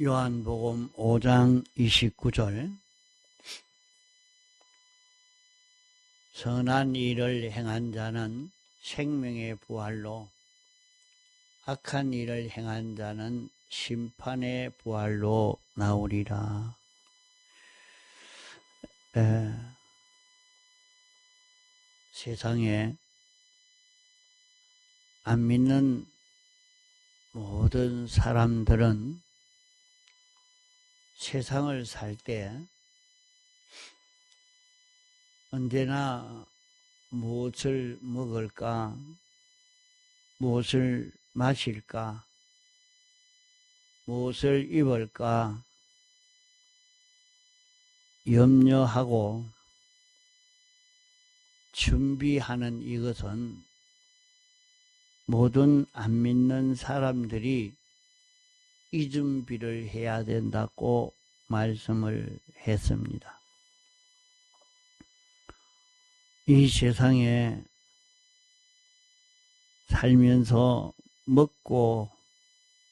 요한복음 5장 29절 선한 일을 행한 자는 생명의 부활로 악한 일을 행한 자는 심판의 부활로 나오리라. 세상에 안 믿는 모든 사람들은 세상을 살 때 언제나 무엇을 먹을까, 무엇을 마실까, 무엇을 입을까 염려하고 준비하는 이것은 모든 안 믿는 사람들이 이 준비를 해야 된다고 말씀을 했습니다. 이 세상에 살면서 먹고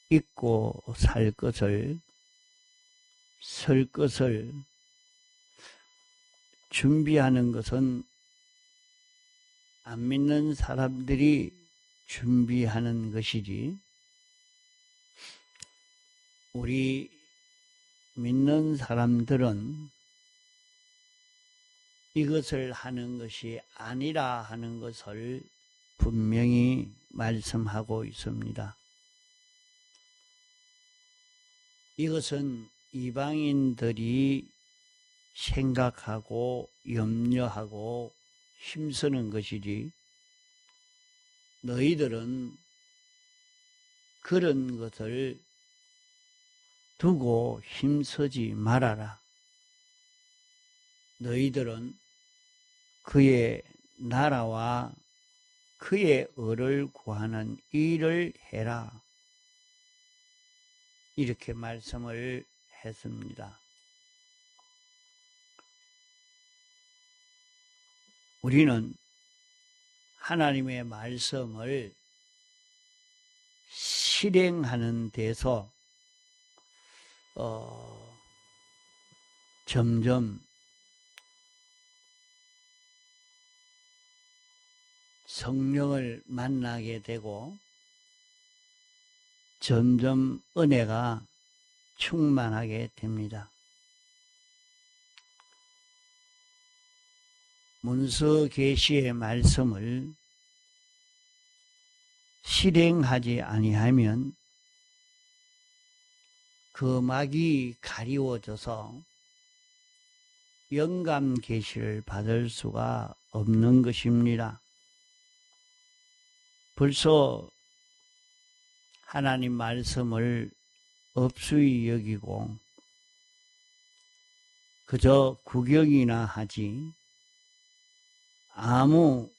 입고 살 것을, 설 것을 준비하는 것은 안 믿는 사람들이 준비하는 것이지, 우리 믿는 사람들은 이것을 하는 것이 아니라 하는 것을 분명히 말씀하고 있습니다. 이것은 이방인들이 생각하고 염려하고 힘쓰는 것이지, 너희들은 그런 것을 두고 힘쓰지 말아라. 너희들은 그의 나라와 그의 의를 구하는 일을 해라. 이렇게 말씀을 했습니다. 우리는 하나님의 말씀을 실행하는 데서 점점 성령을 만나게 되고 점점 은혜가 충만하게 됩니다. 문서 계시의 말씀을 실행하지 아니하면 그 막이 가리워져서 영감 계시를 받을 수가 없는 것입니다. 벌써 하나님 말씀을 업수히 여기고 그저 구경이나 하지 아무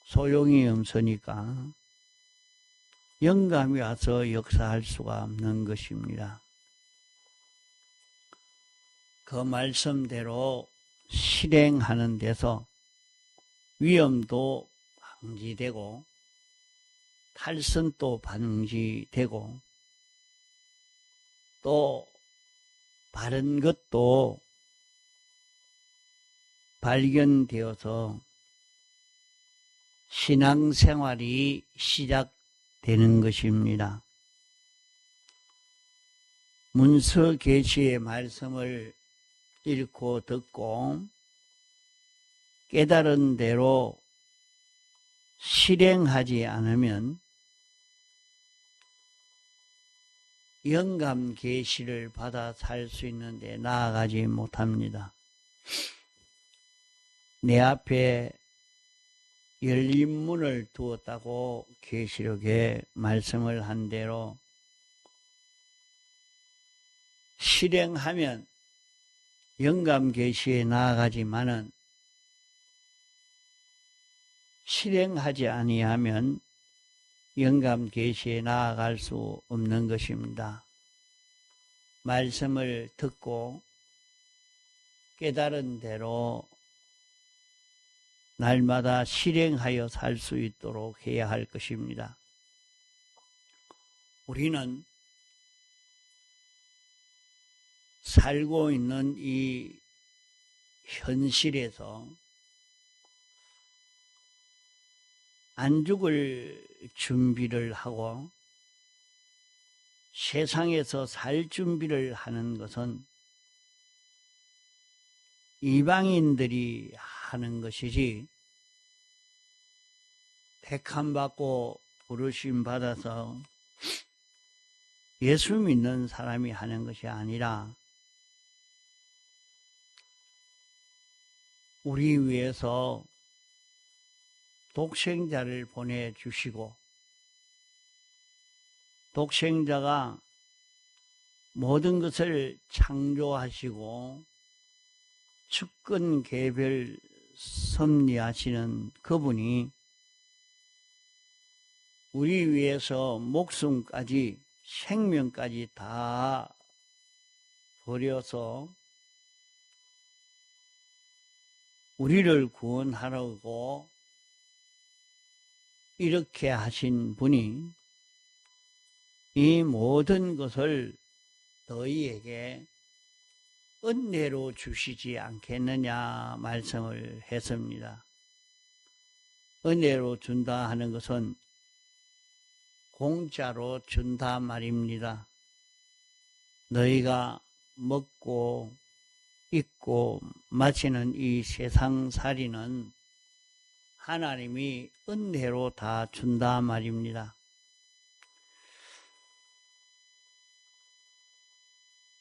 소용이 없으니까 영감이 와서 역사할 수가 없는 것입니다. 그 말씀대로 실행하는 데서 위험도 방지되고 탈선도 방지되고 또 바른 것도 발견되어서 신앙생활이 시작되는 것입니다. 문서 계시의 말씀을 읽고 듣고 깨달은 대로 실행하지 않으면 영감 계시를 받아 살 수 있는데 나아가지 못합니다. 내 앞에 열린 문을 두었다고 계시록에 말씀을 한 대로 실행하면 영감 계시에 나아가지만은 실행하지 아니하면 영감 계시에 나아갈 수 없는 것입니다. 말씀을 듣고 깨달은 대로 날마다 실행하여 살 수 있도록 해야 할 것입니다. 우리는 살고 있는 이 현실에서 안 죽을 준비를 하고 세상에서 살 준비를 하는 것은 이방인들이 하는 것이지 택함받고 부르심 받아서 예수 믿는 사람이 하는 것이 아니라 우리 위해서 독생자를 보내주시고 독생자가 모든 것을 창조하시고 주권 개별 섭리하시는 그분이 우리 위해서 목숨까지 생명까지 다 버려서 우리를 구원하려고 이렇게 하신 분이 이 모든 것을 너희에게 은혜로 주시지 않겠느냐 말씀을 했습니다. 은혜로 준다 하는 것은 공짜로 준다 말입니다. 너희가 먹고 입고 마시는 이 세상살이는 하나님이 은혜로 다 준다 말입니다.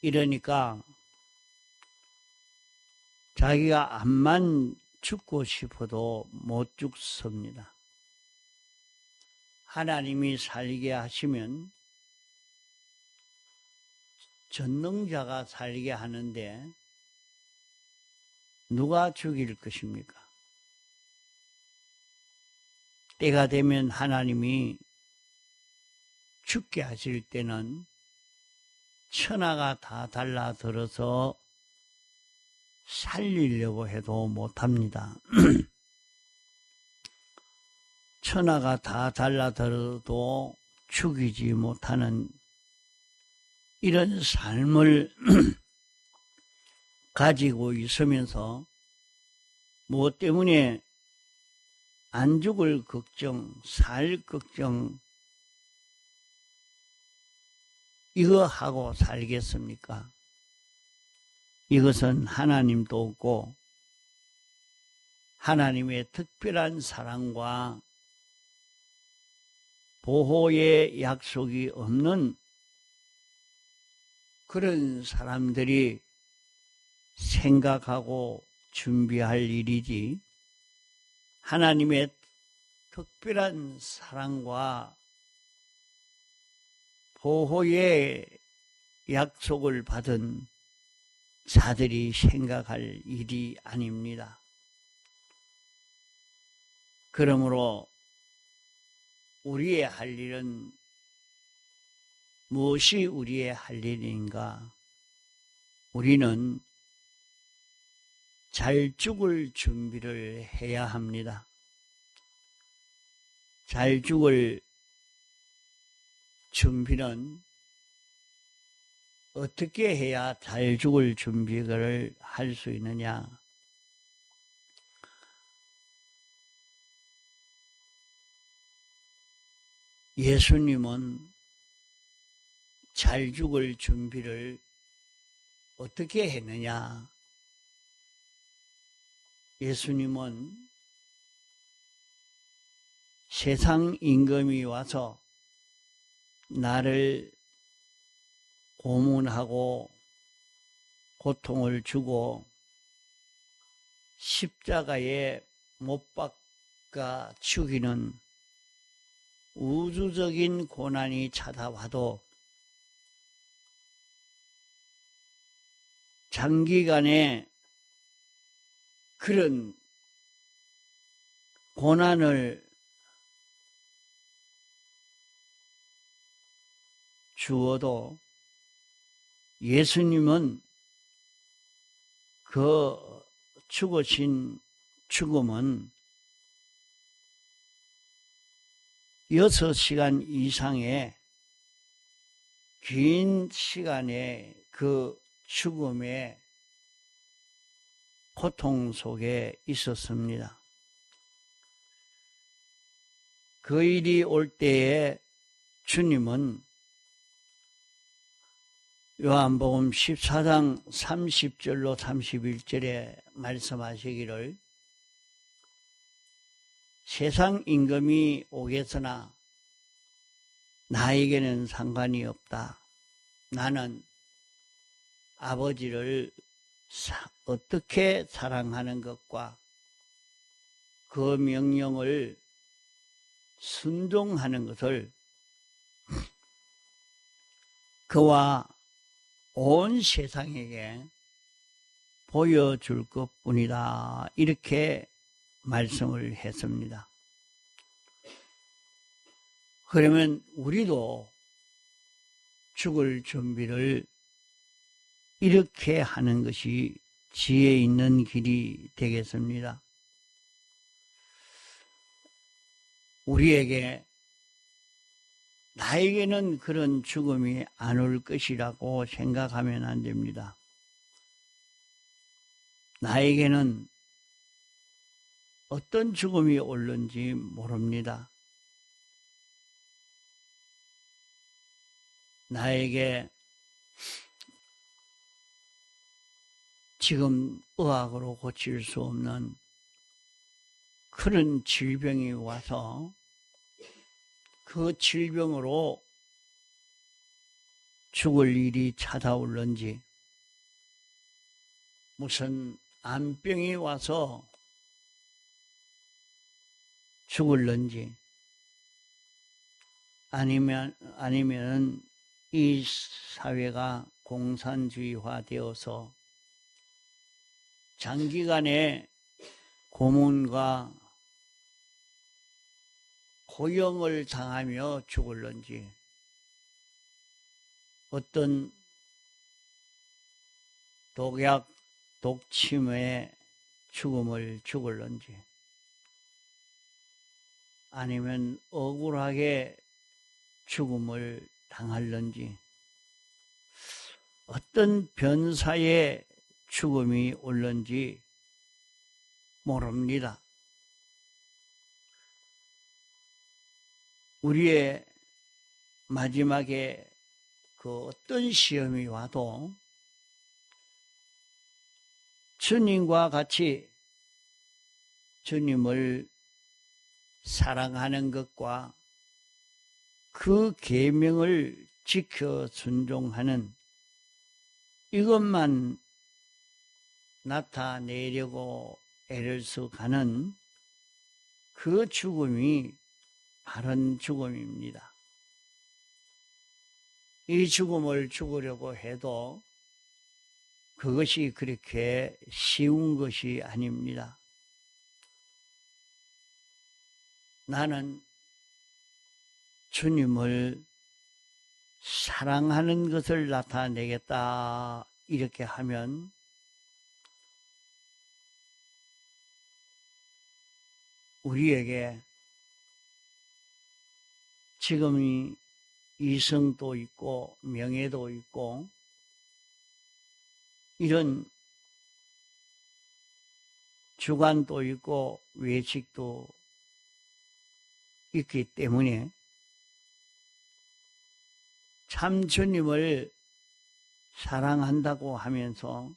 이러니까 자기가 암만 죽고 싶어도 못 죽습니다. 하나님이 살게 하시면 전능자가 살게 하는데 누가 죽일 것입니까? 때가 되면 하나님이 죽게 하실 때는 천하가 다 달라들어서 살리려고 해도 못합니다. 천하가 다 달라들어도 죽이지 못하는 이런 삶을 가지고 있으면서 무엇 때문에 안 죽을 걱정, 살 걱정 이거 하고 살겠습니까? 이것은 하나님도 없고 하나님의 특별한 사랑과 보호의 약속이 없는 그런 사람들이 생각하고 준비할 일이지 하나님의 특별한 사랑과 보호의 약속을 받은 자들이 생각할 일이 아닙니다. 그러므로 우리의 할 일은 무엇이 우리의 할 일인가? 우리는 잘 죽을 준비를 해야 합니다. 잘 죽을 준비는 어떻게 해야 잘 죽을 준비를 할 수 있느냐? 예수님은 잘 죽을 준비를 어떻게 했느냐? 예수님은 세상 임금이 와서 나를 고문하고 고통을 주고 십자가에 못 박아 죽이는 우주적인 고난이 찾아와도 장기간의 그런 고난을 주어도 예수님은 그 죽으신 죽음은 6시간 이상의 긴 시간의 그 죽음의 고통 속에 있었습니다. 그 일이 올 때에 주님은 요한복음 14장 30절로 31절에 말씀하시기를 세상 임금이 오겠으나 나에게는 상관이 없다. 나는 아버지를 어떻게 사랑하는 것과 그 명령을 순종하는 것을 그와 온 세상에게 보여줄 것뿐이다. 이렇게 말씀을 했습니다. 그러면 우리도 죽을 준비를 이렇게 하는 것이 지혜 있는 길이 되겠습니다. 우리에게 나에게는 그런 죽음이 안 올 것이라고 생각하면 안 됩니다. 나에게는 어떤 죽음이 올는지 모릅니다. 나에게 지금 의학으로 고칠 수 없는 그런 질병이 와서 그 질병으로 죽을 일이 찾아올는지, 무슨 암병이 와서 죽을는지, 아니면 이 사회가 공산주의화 되어서 장기간의 고문과 고용을 당하며 죽을는지, 어떤 독약, 독침의 죽음을 죽을는지, 아니면 억울하게 죽음을 당할는지, 어떤 변사의 죽음이 올는지 모릅니다. 우리의 마지막에 그 어떤 시험이 와도 주님과 같이 주님을 사랑하는 것과 그 계명을 지켜 순종하는 이것만 나타내려고 애를 써가는 그 죽음이 바른 죽음입니다. 이 죽음을 죽으려고 해도 그것이 그렇게 쉬운 것이 아닙니다. 나는 주님을 사랑하는 것을 나타내겠다 이렇게 하면 우리에게 지금이 이성도 있고 명예도 있고 이런 주관도 있고 외식도 있기 때문에 참 주님을 사랑한다고 하면서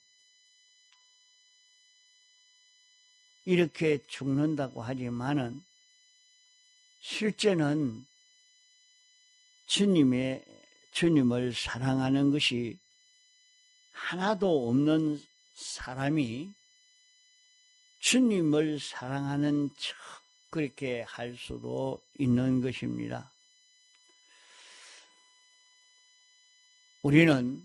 이렇게 죽는다고 하지만은 실제는 주님을 사랑하는 것이 하나도 없는 사람이 주님을 사랑하는 척 그렇게 할 수도 있는 것입니다. 우리는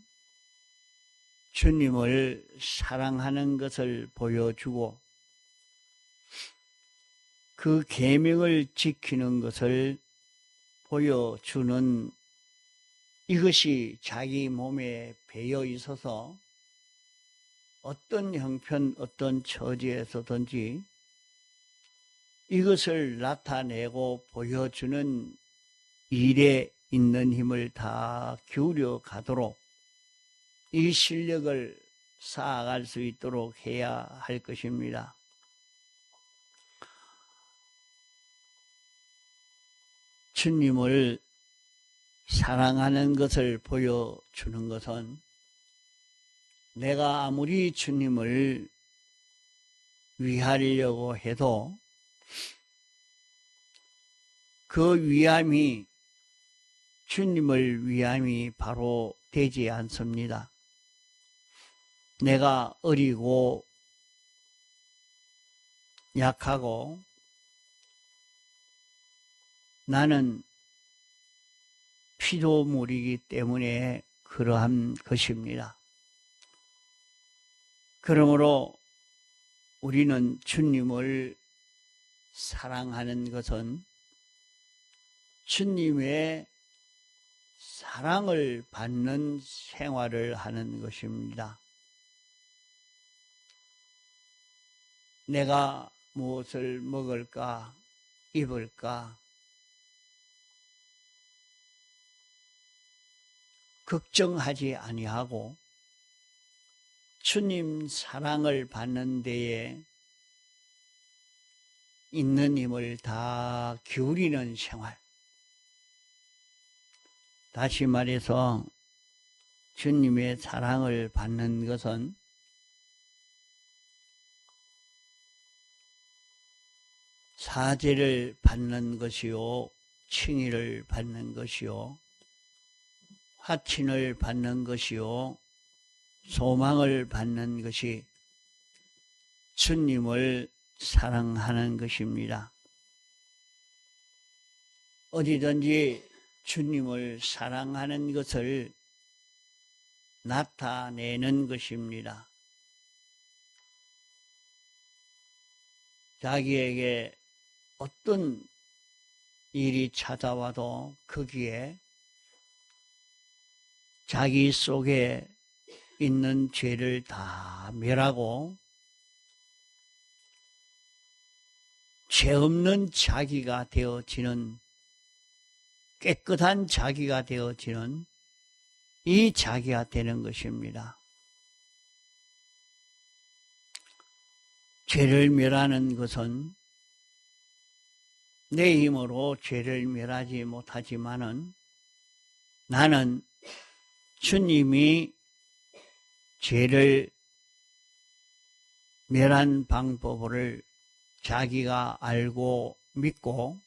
주님을 사랑하는 것을 보여주고 그 계명을 지키는 것을 보여주는 이것이 자기 몸에 배어 있어서 어떤 형편, 어떤 처지에서든지 이것을 나타내고 보여주는 일에 있는 힘을 다 기울여 가도록 이 실력을 쌓아갈 수 있도록 해야 할 것입니다. 주님을 사랑하는 것을 보여주는 것은 내가 아무리 주님을 위하려고 해도 그 위함이 주님을 위함이 바로 되지 않습니다. 내가 어리고 약하고 나는 피조물이기 때문에 그러한 것입니다. 그러므로 우리는 주님을 사랑하는 것은 주님의 사랑을 받는 생활을 하는 것입니다. 내가 무엇을 먹을까, 입을까, 걱정하지 아니하고 주님 사랑을 받는 데에 있는 힘을 다 기울이는 생활. 다시 말해서 주님의 사랑을 받는 것은 사죄를 받는 것이요, 칭의를 받는 것이요, 화친을 받는 것이요, 소망을 받는 것이 주님을 사랑하는 것입니다. 어디든지 주님을 사랑하는 것을 나타내는 것입니다. 자기에게 어떤 일이 찾아와도 거기에 자기 속에 있는 죄를 다 멸하고 죄 없는 자기가 되어지는, 깨끗한 자기가 되어지는 이 자기가 되는 것입니다. 죄를 멸하는 것은 내 힘으로 죄를 멸하지 못하지만은 나는 주님이 죄를 멸한 방법을 자기가 알고 믿고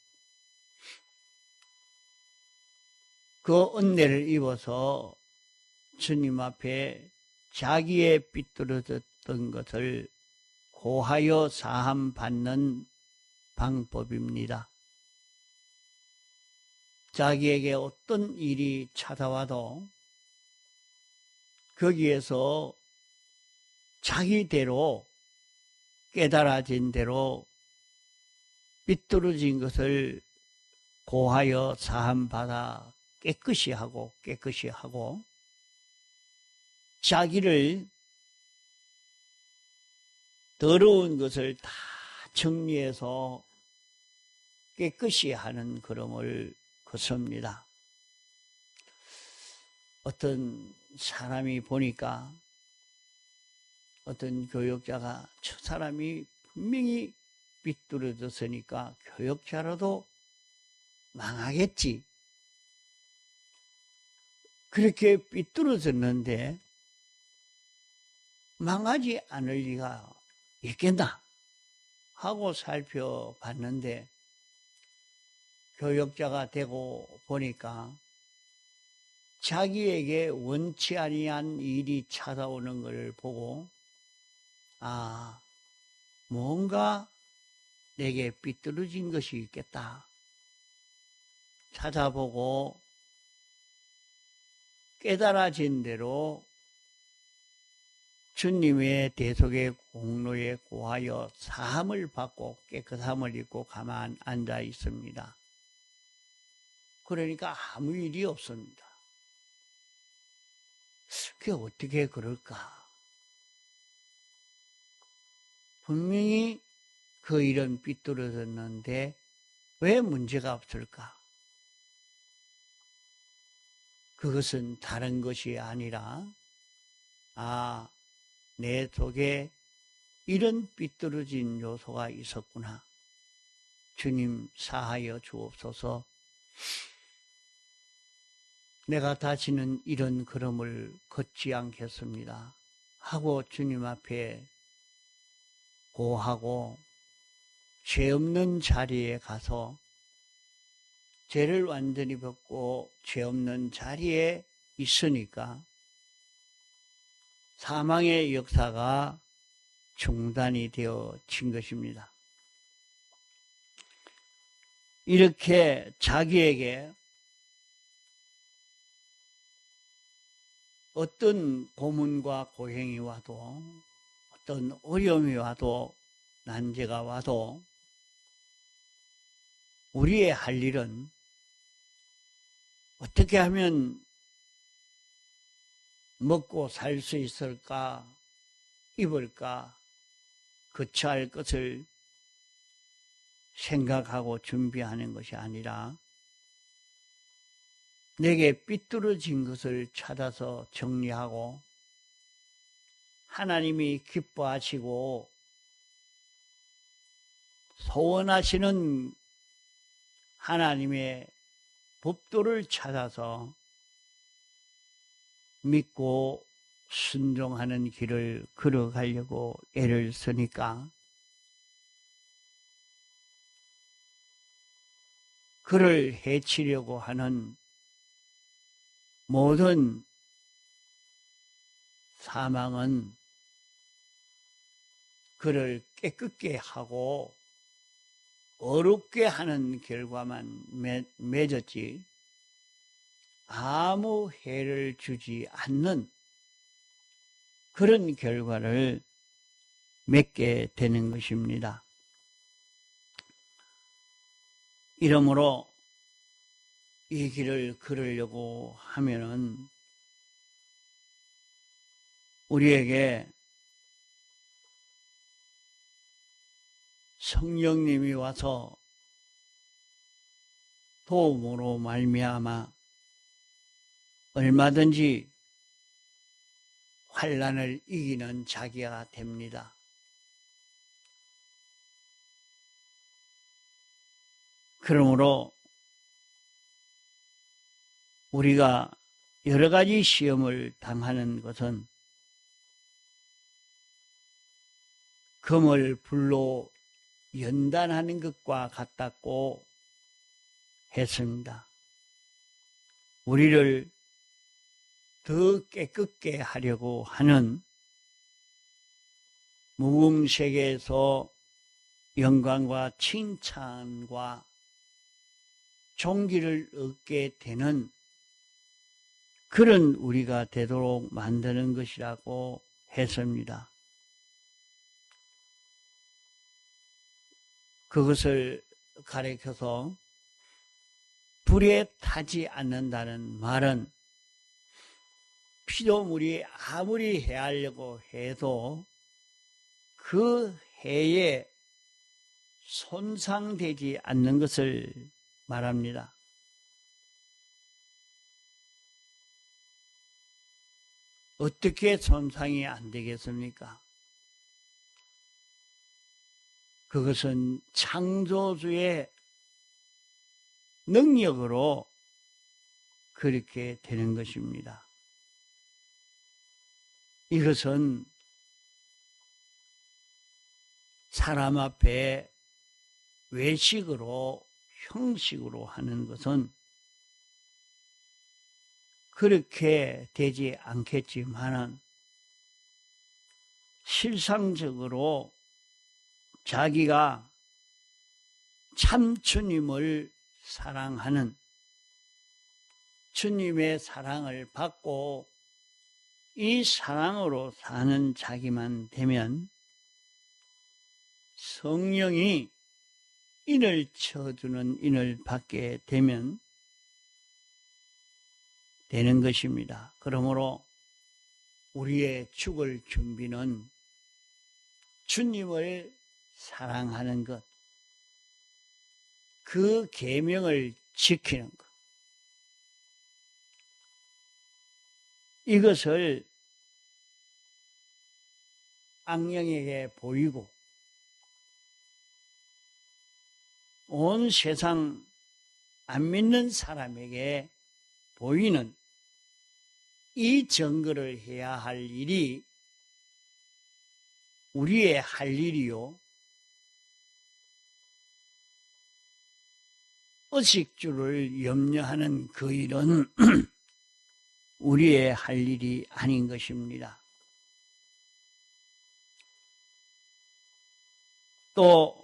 그 은혜를 입어서 주님 앞에 자기의 삐뚤어졌던 것을 고하여 사함 받는 방법입니다. 자기에게 어떤 일이 찾아와도 거기에서 자기대로 깨달아진 대로 삐뚤어진 것을 고하여 사함받아 깨끗이 하고 자기를 더러운 것을 다 정리해서 깨끗이 하는 걸음을 걷습니다. 어떤 사람이 보니까 어떤 교역자가 저 사람이 분명히 삐뚤어졌으니까 교역자라도 망하겠지. 그렇게 삐뚤어졌는데 망하지 않을 리가 있겠나 하고 살펴봤는데 교역자가 되고 보니까 자기에게 원치 아니한 일이 찾아오는 것을 보고 뭔가 내게 삐뚤어진 것이 있겠다. 찾아보고 깨달아진 대로 주님의 대속의 공로에 고하여 사함을 받고 깨끗함을 입고 가만 앉아 있습니다. 그러니까 아무 일이 없습니다. 그게 어떻게 그럴까? 분명히 그 일은 삐뚤어졌는데 왜 문제가 없을까? 그것은 다른 것이 아니라 아, 내 속에 이런 삐뚤어진 요소가 있었구나. 주님 사하여 주옵소서. 내가 다시는 이런 걸음을 걷지 않겠습니다 하고 주님 앞에 고하고 죄 없는 자리에 가서 죄를 완전히 벗고 죄 없는 자리에 있으니까 사망의 역사가 중단이 되어진 것입니다. 이렇게 자기에게 어떤 고문과 고행이 와도 어떤 어려움이 와도 난제가 와도 우리의 할 일은 어떻게 하면 먹고 살 수 있을까, 입을까, 거처할 것을 생각하고 준비하는 것이 아니라 내게 삐뚤어진 것을 찾아서 정리하고 하나님이 기뻐하시고 소원하시는 하나님의 법도를 찾아서 믿고 순종하는 길을 걸어가려고 애를 쓰니까 그를 해치려고 하는 모든 사망은 그를 깨끗게 하고 어렵게 하는 결과만 맺었지 아무 해를 주지 않는 그런 결과를 맺게 되는 것입니다. 이러므로 이 길을 걸으려고 하면은 우리에게 성령님이 와서 도움으로 말미암아 얼마든지 환난을 이기는 자기가 됩니다. 그러므로 우리가 여러 가지 시험을 당하는 것은 금을 불로 연단하는 것과 같다고 했습니다. 우리를 더 깨끗게 하려고 하는 무궁세계에서 영광과 칭찬과 존귀를 얻게 되는 그런 우리가 되도록 만드는 것이라고 했습니다. 그것을 가리켜서 불에 타지 않는다는 말은 피조물이 아무리 해하려고 해도 그 해에 손상되지 않는 것을 말합니다. 어떻게 손상이 안 되겠습니까? 그것은 창조주의 능력으로 그렇게 되는 것입니다. 이것은 사람 앞에 외식으로 형식으로 하는 것은 그렇게 되지 않겠지만은 실상적으로 자기가 참 주님을 사랑하는 주님의 사랑을 받고 이 사랑으로 사는 자기만 되면 성령이 인을 쳐주는 인을 받게 되면 되는 것입니다. 그러므로 우리의 죽을 준비는 주님을 사랑하는 것, 그 계명을 지키는 것, 이것을 악령에게 보이고 온 세상 안 믿는 사람에게 보이는 이 증거를 해야 할 일이 우리의 할 일이요. 의식주를 염려하는 그 일은 우리의 할 일이 아닌 것입니다. 또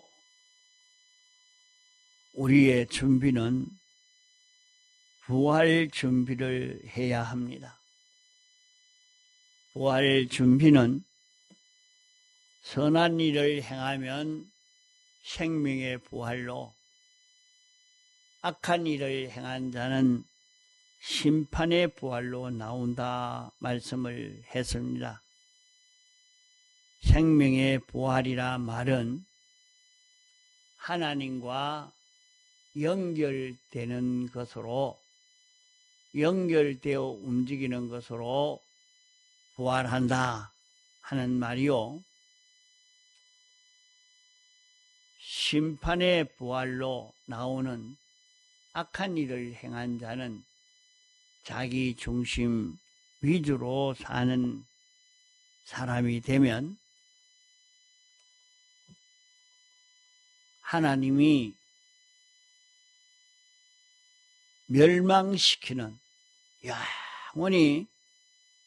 우리의 준비는 부활 준비를 해야 합니다. 부활 준비는 선한 일을 행하면 생명의 부활로, 악한 일을 행한 자는 심판의 부활로 나온다 말씀을 했습니다. 생명의 부활이라 말은 하나님과 연결되는 것으로, 연결되어 움직이는 것으로 부활한다 하는 말이요. 심판의 부활로 나오는 악한 일을 행한 자는 자기 중심 위주로 사는 사람이 되면 하나님이 멸망시키는, 영원히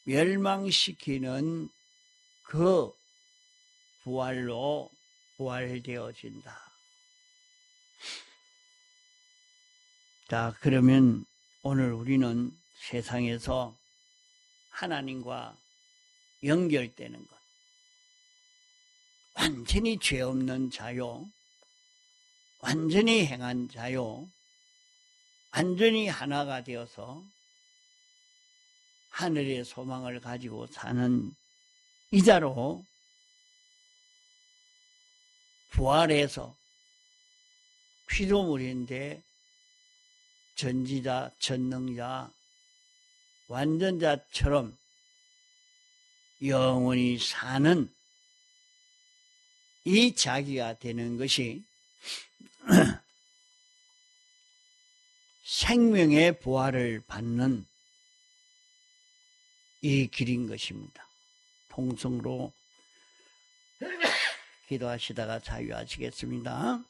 멸망시키는 그 부활로 부활되어진다. 자, 그러면 오늘 우리는 세상에서 하나님과 연결되는 것, 완전히 죄 없는 자요, 완전히 행한 자요, 완전히 하나가 되어서 하늘의 소망을 가지고 사는 이자로 부활해서 피조물인데 전지자, 전능자, 완전자처럼 영원히 사는 이 자기가 되는 것이 생명의 부활을 받는 이 길인 것입니다. 통성으로 기도하시다가 자유하시겠습니다.